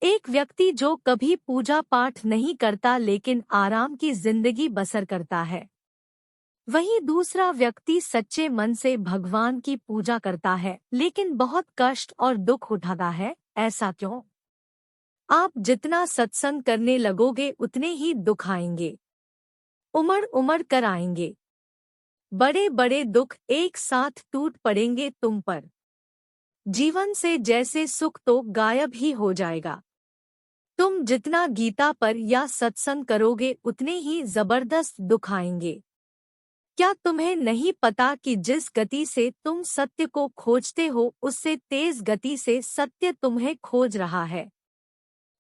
एक व्यक्ति जो कभी पूजा पाठ नहीं करता लेकिन आराम की जिंदगी बसर करता है। वहीं दूसरा व्यक्ति सच्चे मन से भगवान की पूजा करता है लेकिन बहुत कष्ट और दुख उठाता है। ऐसा क्यों? आप जितना सत्संग करने लगोगे उतने ही दुख आएंगे, उमड़ उमड़ कर आएंगे। बड़े बड़े दुख एक साथ टूट पड़ेंगे तुम पर। जीवन से जैसे सुख तो गायब ही हो जाएगा। तुम जितना गीता पर या सत्संग करोगे उतने ही जबरदस्त दुख आएंगे। क्या तुम्हें नहीं पता कि जिस गति से तुम सत्य को खोजते हो उससे तेज गति से सत्य तुम्हें खोज रहा है।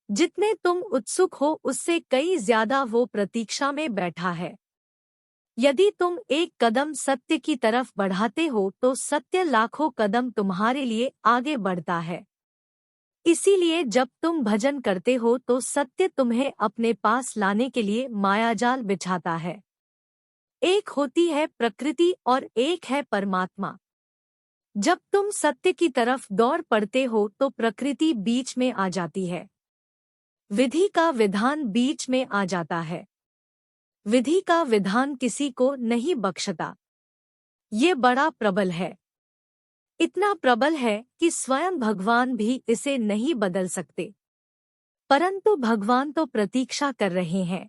जितने तुम उत्सुक हो उससे कई ज्यादा वो प्रतीक्षा में बैठा है। यदि तुम एक कदम सत्य की तरफ बढ़ाते हो तो सत्य लाखों कदम तुम्हारे लिए आगे बढ़ता है। इसीलिए जब तुम भजन करते हो तो सत्य तुम्हें अपने पास लाने के लिए मायाजाल बिछाता है। एक होती है प्रकृति और एक है परमात्मा। जब तुम सत्य की तरफ दौड़ पड़ते हो तो प्रकृति बीच में आ जाती है। विधि का विधान बीच में आ जाता है। विधि का विधान किसी को नहीं बख्शता। ये बड़ा प्रबल है। इतना प्रबल है कि स्वयं भगवान भी इसे नहीं बदल सकते। परंतु भगवान तो प्रतीक्षा कर रहे हैं।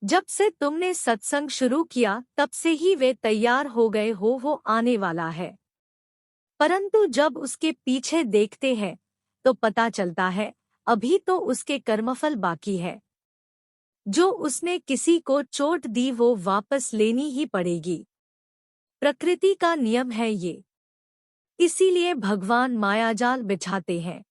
जब से तुमने सत्संग शुरू किया तब से ही वे तैयार हो गए हो, वो आने वाला है। परंतु जब उसके पीछे देखते हैं तो पता चलता है अभी तो उसके कर्मफल बाकी है। जो उसने किसी को चोट दी वो वापस लेनी ही पड़ेगी। प्रकृति का नियम है ये। इसीलिए भगवान मायाजाल बिछाते हैं।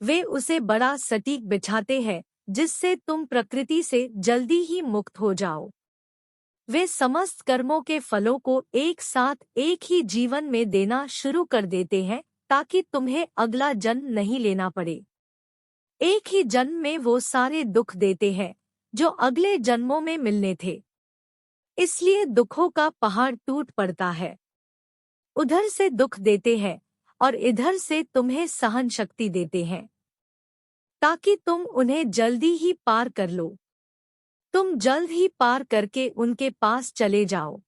वे उसे बड़ा सटीक बिछाते हैं जिससे तुम प्रकृति से जल्दी ही मुक्त हो जाओ। वे समस्त कर्मों के फलों को एक साथ एक ही जीवन में देना शुरू कर देते हैं ताकि तुम्हें अगला जन्म नहीं लेना पड़े। एक ही जन्म में वो सारे दुख देते हैं जो अगले जन्मों में मिलने थे। इसलिए दुखों का पहाड़ टूट पड़ता है। उधर से दुख देते हैं और इधर से तुम्हें सहन शक्ति देते हैं ताकि तुम उन्हें जल्दी ही पार कर लो। तुम जल्द ही पार करके उनके पास चले जाओ,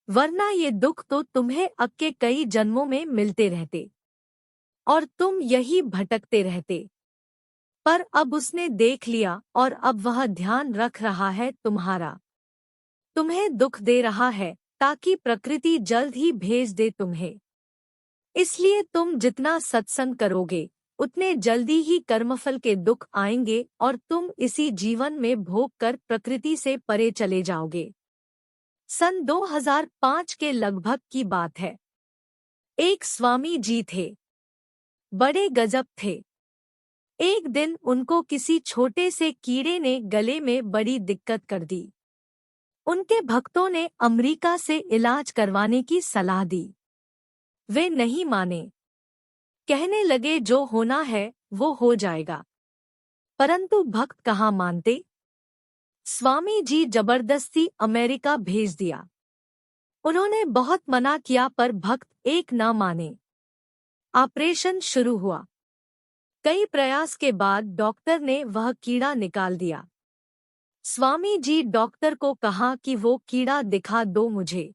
वरना ये दुख तो तुम्हें अक्के कई जन्मों में मिलते रहते और तुम यही भटकते रहते। पर अब उसने देख लिया और अब वह ध्यान रख रहा है तुम्हारा। तुम्हें दुख दे रहा है ताकि प्रकृति जल्द ही भेज दे तुम्हें। इसलिए तुम जितना सत्संग करोगे उतने जल्दी ही कर्मफल के दुख आएंगे और तुम इसी जीवन में भोग कर प्रकृति से परे चले जाओगे। सन 2005 के लगभग की बात है। एक स्वामी जी थे। बड़े गजब थे। एक दिन उनको किसी छोटे से कीड़े ने गले में बड़ी दिक्कत कर दी। उनके भक्तों ने अमेरिका से इलाज करवाने की सलाह दी। वे नहीं माने। कहने लगे जो होना है वो हो जाएगा। परंतु भक्त कहाँ मानते। स्वामी जी जबरदस्ती अमेरिका भेज दिया। उन्होंने बहुत मना किया पर भक्त एक ना माने। ऑपरेशन शुरू हुआ। कई प्रयास के बाद डॉक्टर ने वह कीड़ा निकाल दिया। स्वामी जी डॉक्टर को कहा कि वो कीड़ा दिखा दो मुझे।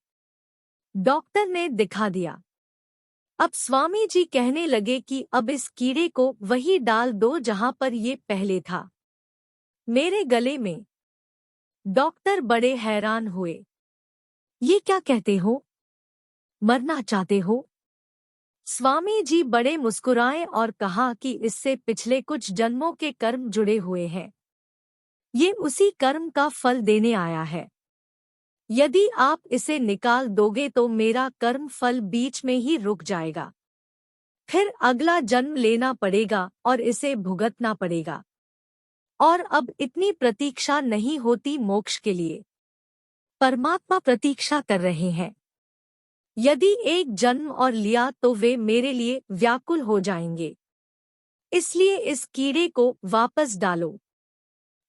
डॉक्टर ने दिखा दिया। अब स्वामी जी कहने लगे कि अब इस कीड़े को वही डाल दो जहां पर ये पहले था, मेरे गले में। डॉक्टर बड़े हैरान हुए। ये क्या कहते हो? मरना चाहते हो? स्वामी जी बड़े मुस्कुराए और कहा कि इससे पिछले कुछ जन्मों के कर्म जुड़े हुए हैं। ये उसी कर्म का फल देने आया है। यदि आप इसे निकाल दोगे तो मेरा कर्म फल बीच में ही रुक जाएगा। फिर अगला जन्म लेना पड़ेगा और इसे भुगतना पड़ेगा। और अब इतनी प्रतीक्षा नहीं होती मोक्ष के लिए। परमात्मा प्रतीक्षा कर रहे हैं। यदि एक जन्म और लिया तो वे मेरे लिए व्याकुल हो जाएंगे। इसलिए इस कीड़े को वापस डालो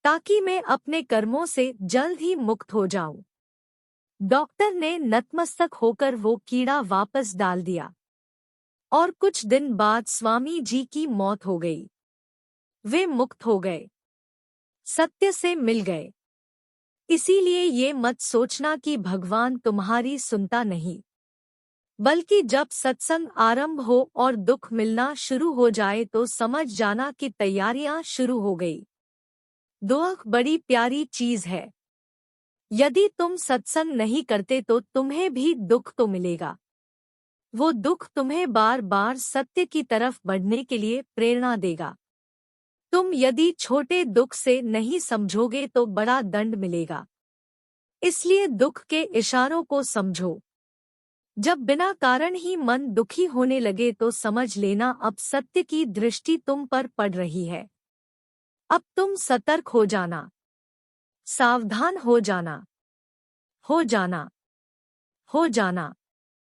ताकि मैं अपने कर्मों से जल्द ही मुक्त हो जाऊं। डॉक्टर ने नतमस्तक होकर वो कीड़ा वापस डाल दिया और कुछ दिन बाद स्वामी जी की मौत हो गई। वे मुक्त हो गए, सत्य से मिल गए। इसीलिए ये मत सोचना कि भगवान तुम्हारी सुनता नहीं, बल्कि जब सत्संग आरंभ हो और दुख मिलना शुरू हो जाए तो समझ जाना कि तैयारियां शुरू हो गई। दुख बड़ी प्यारी चीज है। यदि तुम सत्संग नहीं करते तो तुम्हें भी दुख तो मिलेगा। वो दुख तुम्हें बार बार सत्य की तरफ बढ़ने के लिए प्रेरणा देगा। तुम यदि छोटे दुख से नहीं समझोगे तो बड़ा दंड मिलेगा। इसलिए दुख के इशारों को समझो। जब बिना कारण ही मन दुखी होने लगे तो समझ लेना अब सत्य की दृष्टि तुम पर पड़ रही है। अब तुम सतर्क हो जाना, सावधान हो जाना, हो जाना, हो जाना।